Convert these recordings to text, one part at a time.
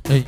ای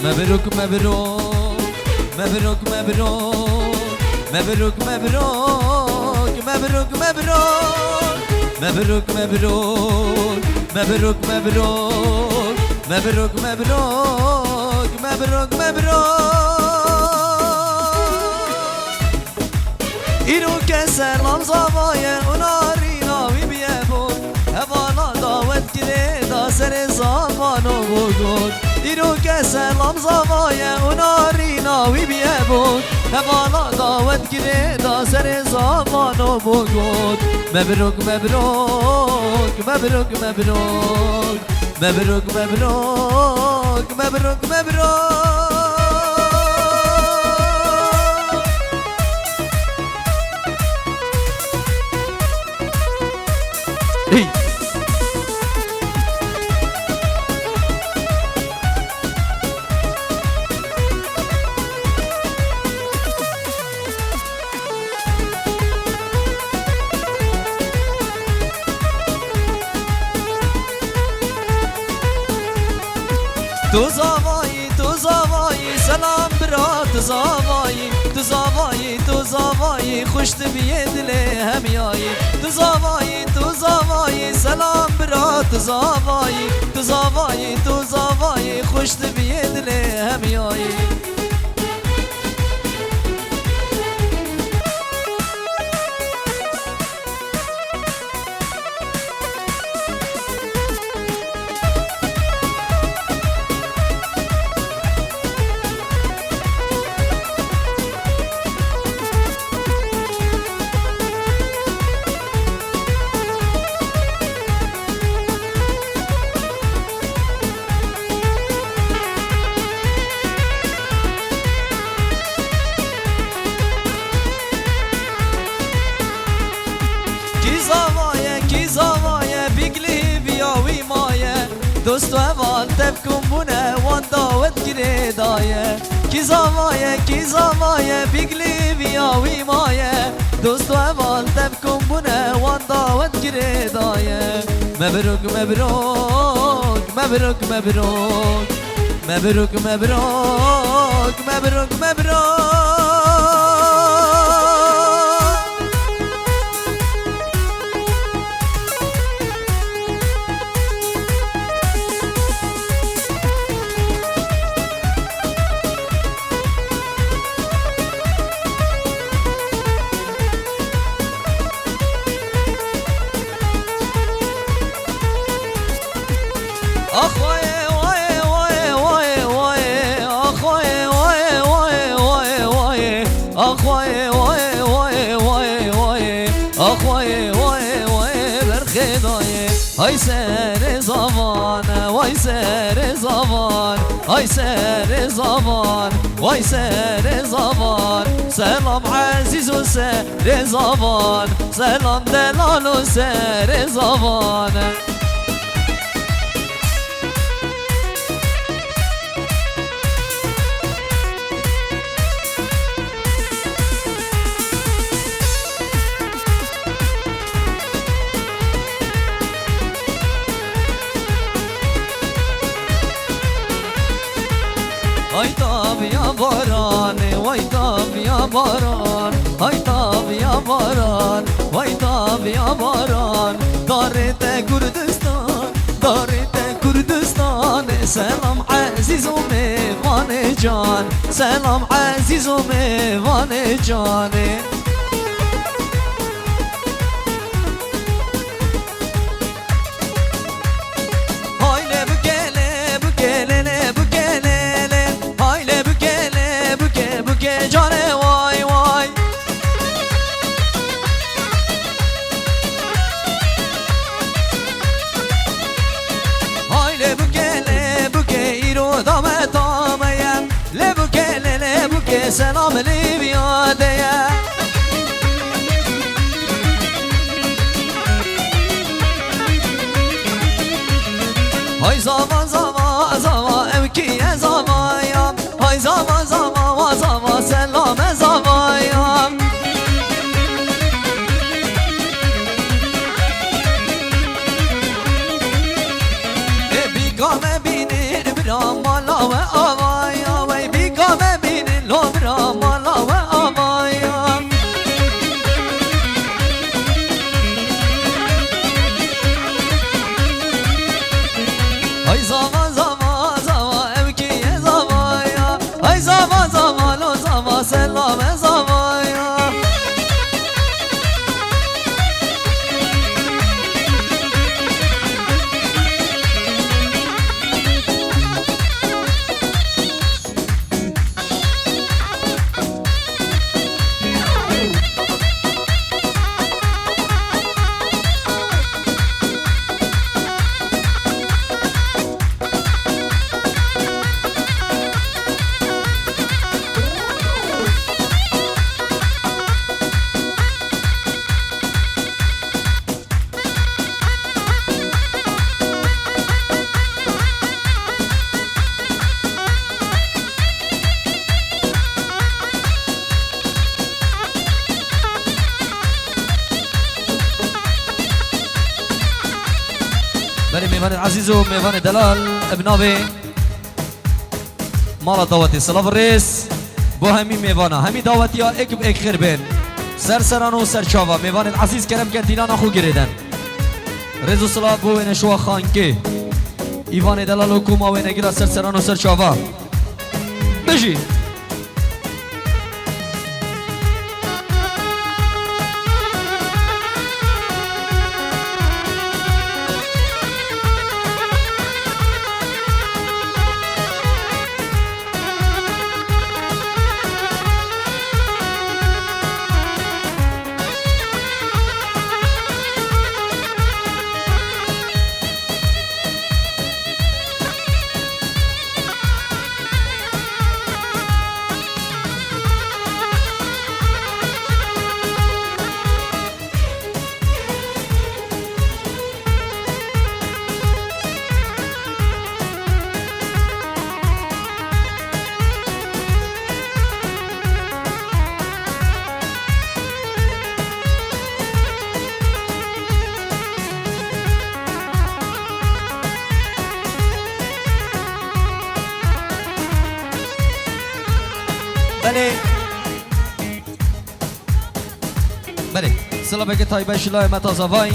مبروك مبروك مبروك مبروك مبروك مبروك مبروك مبروك مبروك مبروك مبروك مبروك مبروك مبروك مبروك إيرو كسلام زوايا ونارينا وبيبون هوانا داوت كليدا سر زمان وبود إيرو كسلام زوايا ونارينا وبيبون هوانا داوت كليدا سر زمان وبود مبروك مبروك مبروك مبروك مبروك مبروك مبروك مبروك Hey! تو زوایی سلام برا تو زوایی خوشت بیه دل همیایی تو زوایی سلام برا تو زوایی خوشت بیه دل همیایی دوست و اول تبکن بونه وان داوت گیره دایه کی زمایه بیگلی بیاوی مایه دوست و اول تبکن بونه وان داوت گیره دایه مبروک مبروک مبروک مبروک مبروک مبروک مبروک مبروک های سر زمان وای سر زمان های سر زمان وای سر زمان سلام عزیز و سر زمان سلام دلال و سر زمان های تاب یا باران وای تاب یا باران های تاب یا باران وای تاب یا باران دارت کردستان دارت کردستان سلام عزیز و میوان جان سلام عزیز و میوان جان جانه وای وای های لبوکه ایرو دامه تامه لبوکه سلام لیبیاده های زاوا زاوا زاوا امکیه زاوایا های زاوا زاوا زاوا سلام زاوایا بیگامه بینین برا مالا و آوایا وی بیگامه بینین لو برا مالا و آوایا های زاوا زاوا زاوا امکیه زاوایا های زاوا زاوا لو زاوا سلام زاوایا بله میوان عزیز و میوان دلال ابناوی مالا دعوتی سلاف الرئیس بو همی میوانا همی دعوتی ها ایک با ایک خیر بین سرسران و سرچاوا میوان عزیز کرم که دیلان خو گریدن رزو سلاف بو نشوا خانکی ایوان دلال و کوما و نگیرا سرسران و سرچاوا بجی بله بله سلام بگه تایبه شلای متازاوای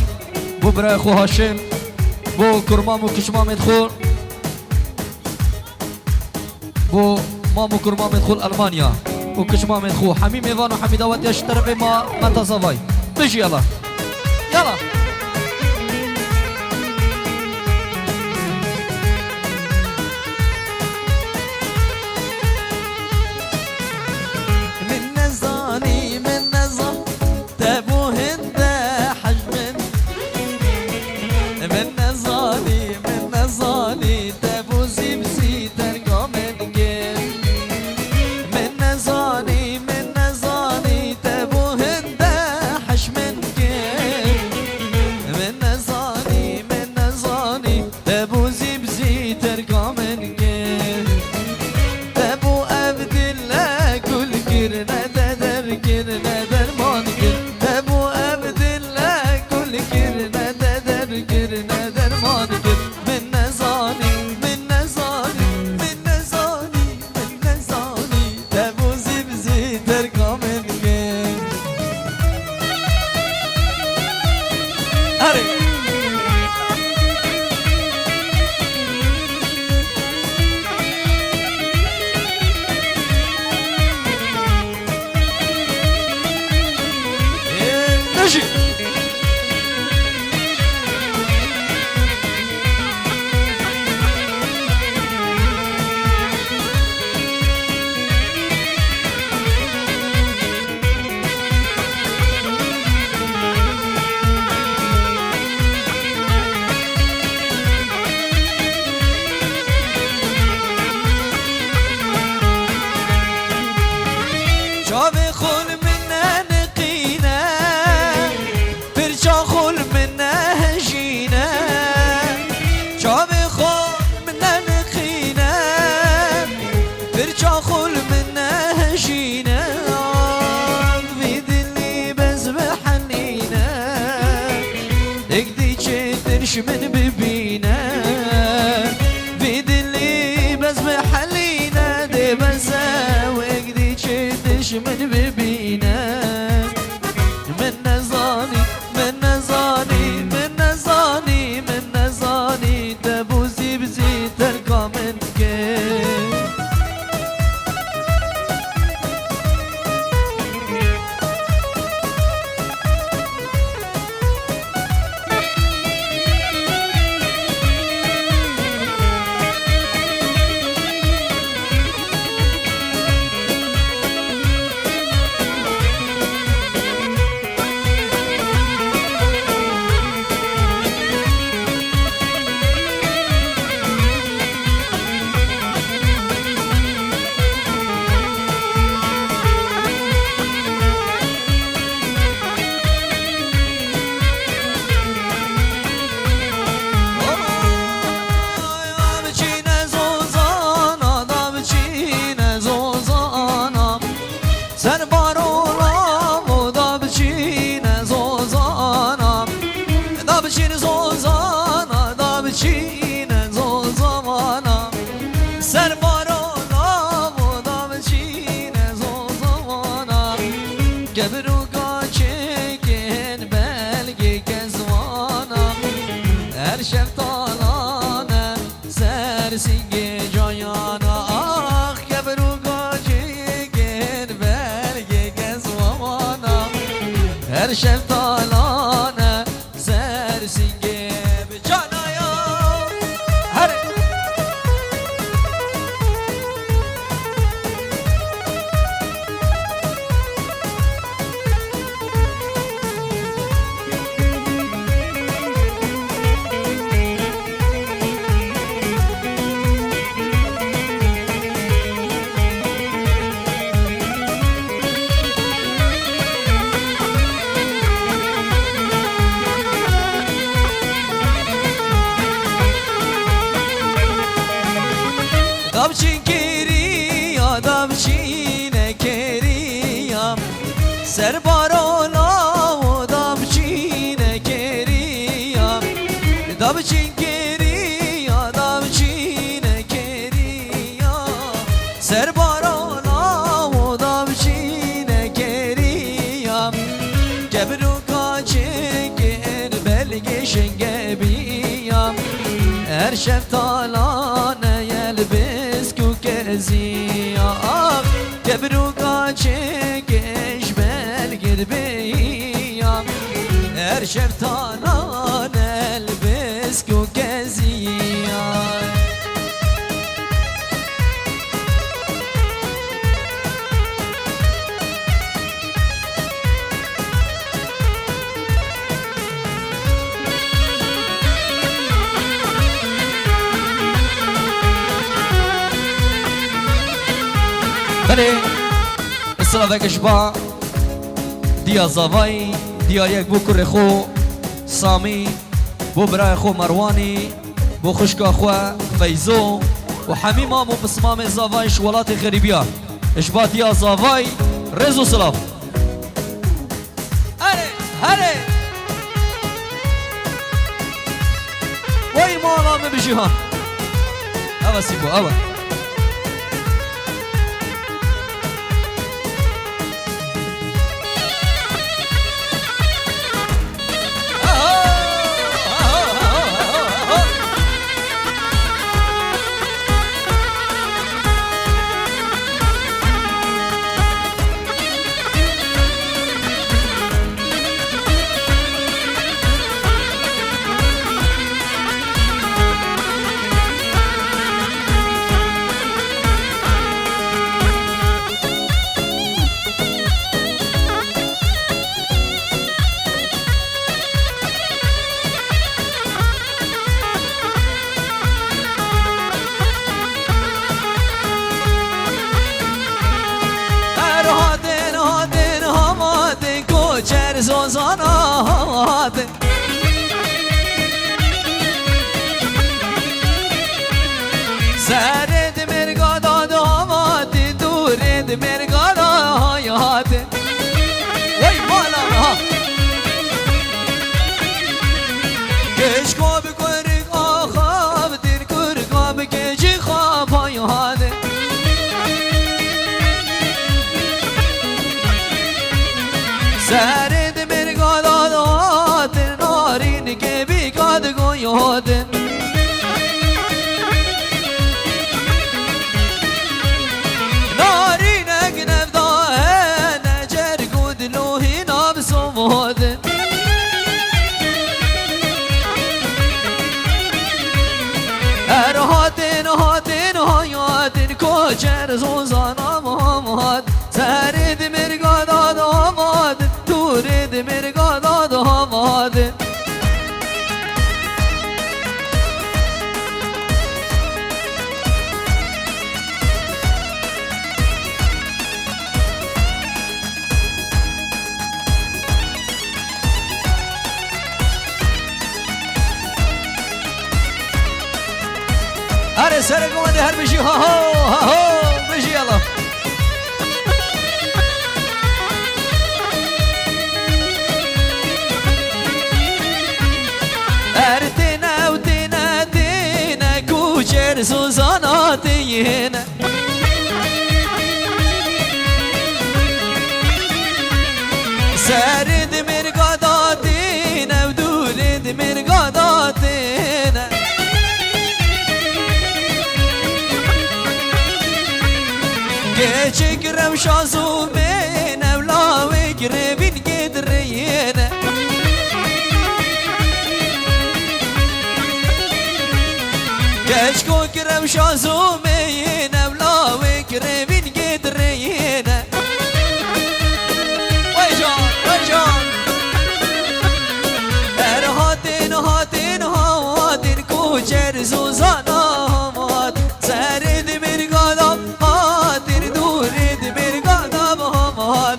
بو برای خو هاشم بو کرمام و کشمام ادخول بو مام و کرمام ادخول المانیا و کشمام ادخول حمیم ایوان و حمیداوات یشترق ما متازاوای بجی یلا یلا سرسنگ جایانا آخ گبرو گاجیگن برگه گزوانا هر شب تالانه سرسنگ بجانایا هر دابچین کرییا دابچین کریا سر بارونا و دابچین کریا دابچین کریا دابچین کریا سر بارونا و دابچین کریا گبرو کاچگن بلگشن گبیا هر شب تالانه يلبس كوكازيا كبرو قاچكش بالقلبيا ارشف طالان البس كوكازيا بله السلام شبا دیا زاوای دیا یک بو کر خو سامی بو برای خو مروانی بو خشکا خو فیزو و حمیما مو بسمام زاوای شولات غریبیا شبا دیا زاوای رزو سلام هره هره وای مالا مبیجی ها اوا سیبو اوا زوزانات سرد مرگادا دامات دورد مرگادا حیات وی مالا کشکو بکرگ آخاب دیر کرگا بکجی خواب حیات سرد مرگادا نارین که بیگاد گویادن نارین اگنف داه نجر گود لوهی ناب سوادن هر هاتن هاتن هایاتن کچر زوزان آماد سرد مرگادا داماد دورد مرگادا داماد هر سر قوانده هر بشی ها ها بشی الله ارتنا وتنا تنا کوچر سوزانات ینا سرد مرگادات تنا ودولد مرگادات تنا چکرم شازو من اولاوی گربین گدرینه گچ کو کرم شازو من اولاوی گربین گدرینه وای جان هر هاتین هاتین هاتین کوچر زوزانا همات سرد مرگادم هاتین دورد مرگادم همات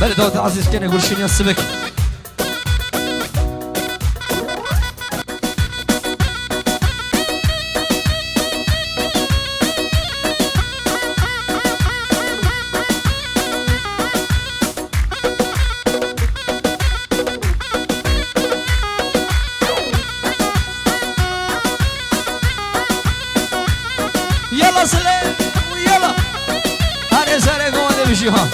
بله داد عزیز کنه گلشینی السبك يلا سلام يلا هذا سرق وهذا بشي ها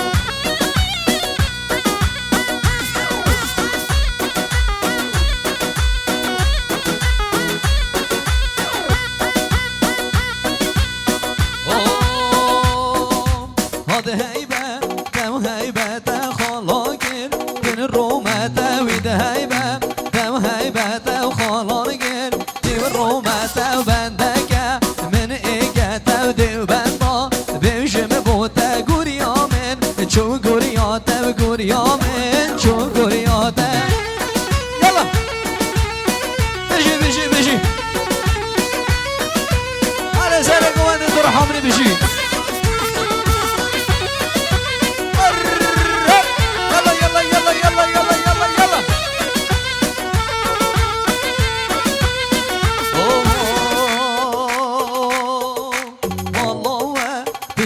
هذا هيبة دم هيبة خلاقين من الرومة وده هيبة دم هيبة خلاقين من الرومة وبندك من إيجاتا ودو بندا بيجم بوتا قريا من شو قرياتا وقريا من شو قرياتا يلا بيجي بيجي بيجي على سرق وانا دور حمري بيجي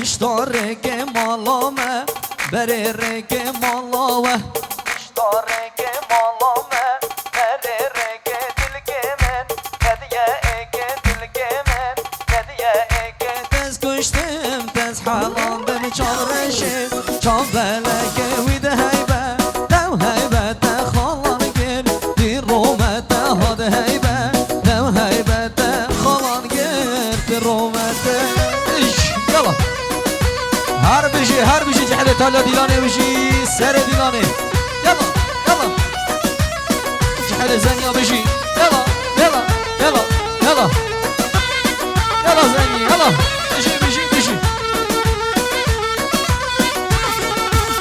اشتارك مالامه بريرك مالاوه اشتارك مالامه بريرك دلكمن هديك دلكمن هديك تز كشتم تز حالان بم چارشم چان بلك ويد هيبه لو هيبه تخالان گل دي رومه هاد هيبه لو هيبه تخالان گل دي رومه يلا هر بيجي جحده تالا ديلاني بيجي سر ديلاني يلا يلا جحده زنيا بيجي يلا يلا يلا يلا يلا زني يلا بيجي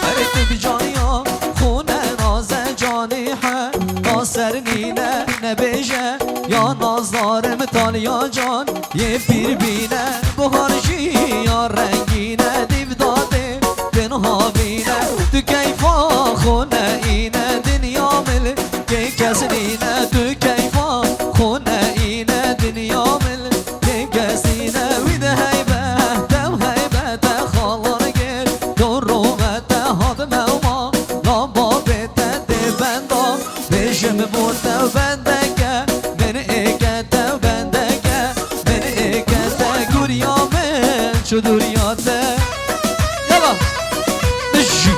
هرت بجانيا خونه ناز جانيحه ناصر نينه نبيجه يا نازارم تاليا جان يه پیر بینه بهارشی یا رنگینه دیو داده بنها بینه تو کیفا خونه اینه دنیا مل که کس نینه تو کیفا خونه اینه دنیا مل که کس نینه ویده هیبه دو هیبه تخالان گل دو رومت هاد موما لابابت ده بندا بشم برده بندگه من اکت بندگه من اکت گوریامن چو دوریاته یلا بشی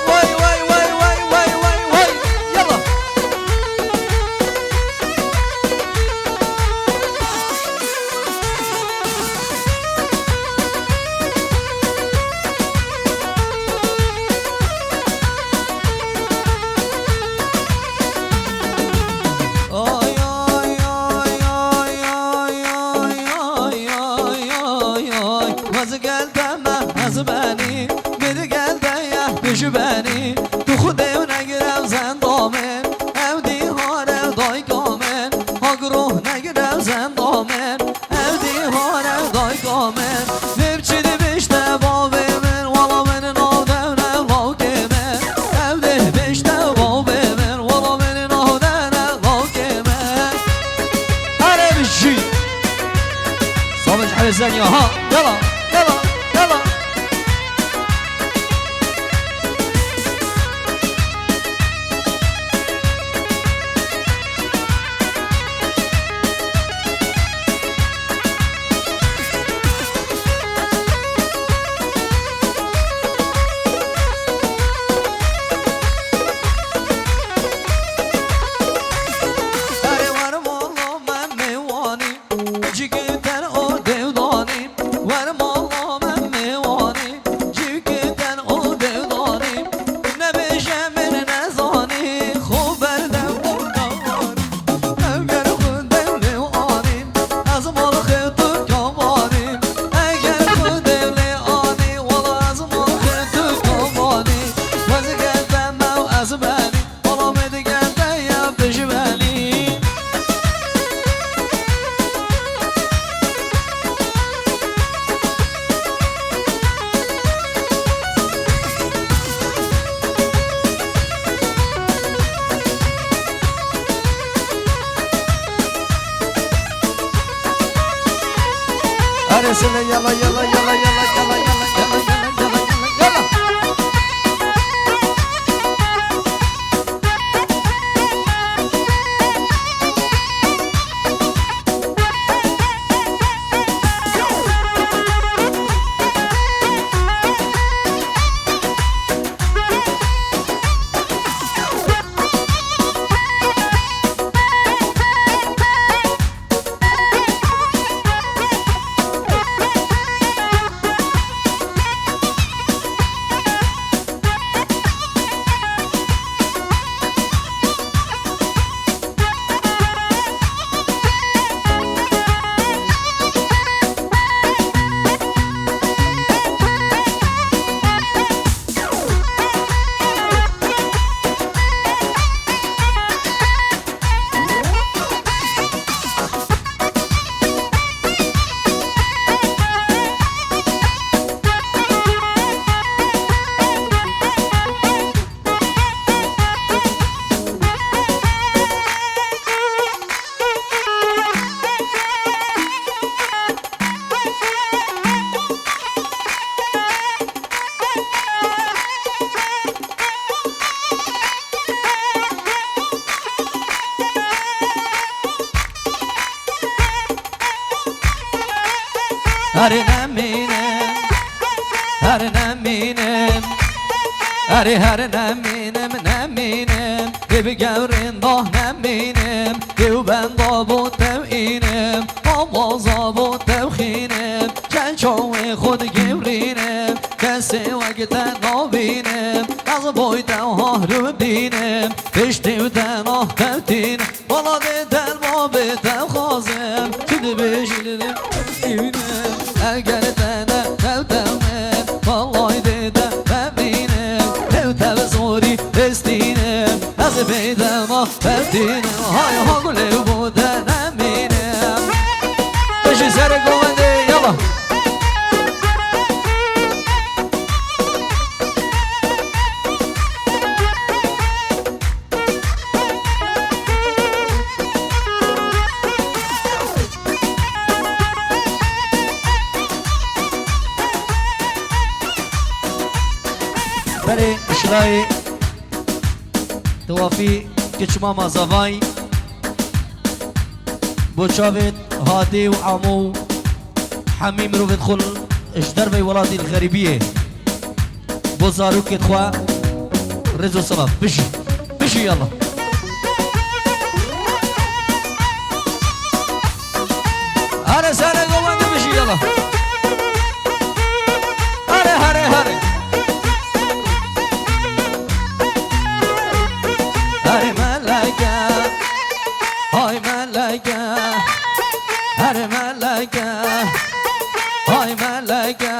وای وای وای وای وای وای وای یلا زبانی بده گلده یه بشبانی تو خوده و نگرم زندامن او دی هاره دای کامن ها گروه نگرم زندامن او دی هاره دای کامن نبچی دی بشته بابه من والا من ناده و نلاکه من او دی بشته بابه من والا من ناده و نلاکه من هره بشی صابج حل الزنية ها يلا يلا يلا رسول يلا يلا يلا يلا يلا يلا يلا يلا يلا يلا. هر نمینم هر نمینم هر نمینم نمینم به گورین ده نمینم دیو بندا بود توینم آوازا بود توخینم چنچوی خود گورینم کسی وقت نبینم از بای دوها رو بینم پشتیو دناه توتینم بالا دیدن ما به توخازم چیدی بشیدیم اگر تنه توتمه والله دیدم ببینم توتم زوری استینم از بیدم آفتینم های ها گله بوده نمینم بشی سر گونده یلا بري اشراي توافي كشما مازافاي بوشافت هادي وعمو حميم رو بدخل اشدر بي ولادي الغريبية بوزارو كتخوا رزو صلاة بشي بشي يلا هاري ساري قوان بشي يلا هاري هاري هاري هاري ملكة هاي ملكة هاري ملكة هاي ملكة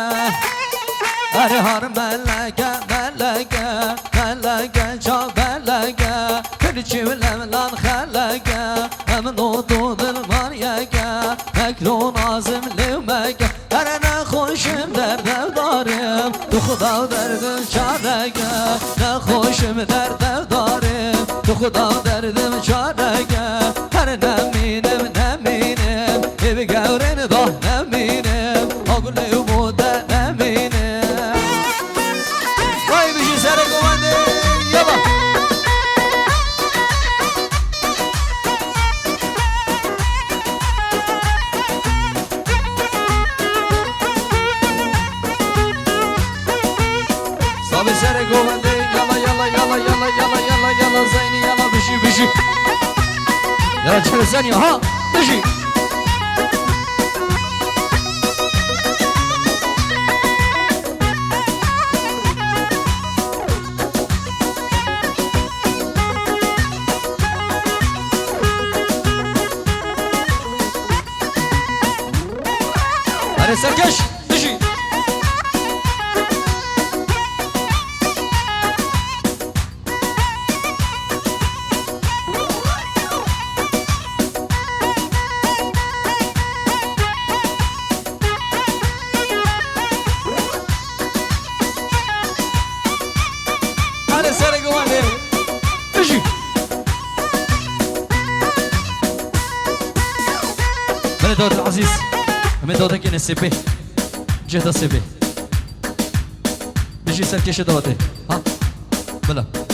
هاري هار ملكة ملكة ملكة شا ملكة كرشي والأملان خلكة أمنو طود المريكة مكرو نازم لومكة أنا خوشم درد دارم تو خدا دردم شاركة نخوشم درد دارم تو خدا دردم شاركة هر نمینم نمینم بگورن ده نمینم آگل بوده نمینم وای بشی سر گوانده یلا صابي سر گوانده یلا یلا یلا یلا یلا یلا یلا زینی یلا بشی بشی يلا تشوف ثانية ها تجي هذا سركش تجي من داده که نسیبه جهدا سیبه بجی سرکش داده ها بلا